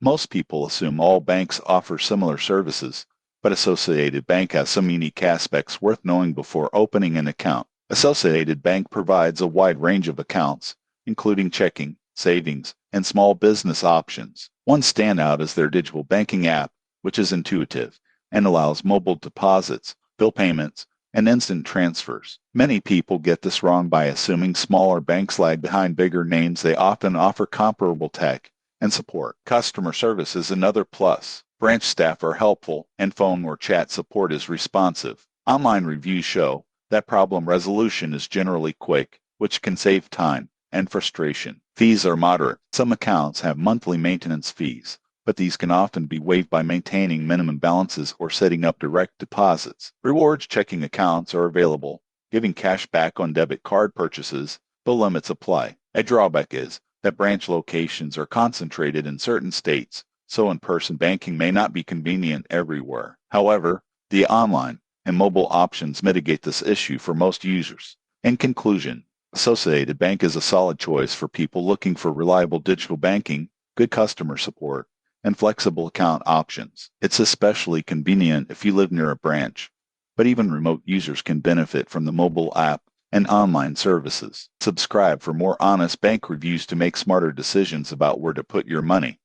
Most people assume all banks offer similar services, but Associated Bank has some unique aspects worth knowing before opening an account. Associated Bank provides a wide range of accounts, including checking, savings, and small business options. One standout is their digital banking app, which is intuitive and allows mobile deposits, bill payments, and instant transfers. Many people get this wrong by assuming smaller banks lag behind bigger names. They often offer comparable tech and support. Customer service is another plus. Branch staff are helpful, and phone or chat support is responsive. Online reviews show that problem resolution is generally quick, which can save time and frustration. Fees are moderate. Some accounts have monthly maintenance fees, but these can often be waived by maintaining minimum balances or setting up direct deposits. Rewards checking accounts are available, giving cash back on debit card purchases, but limits apply. A drawback is that branch locations are concentrated in certain states, so in-person banking may not be convenient everywhere. However, the online and mobile options mitigate this issue for most users. In conclusion, Associated Bank is a solid choice for people looking for reliable digital banking, good customer support, and flexible account options. It's especially convenient if you live near a branch, but even remote users can benefit from the mobile app and online services. Subscribe for more honest bank reviews to make smarter decisions about where to put your money.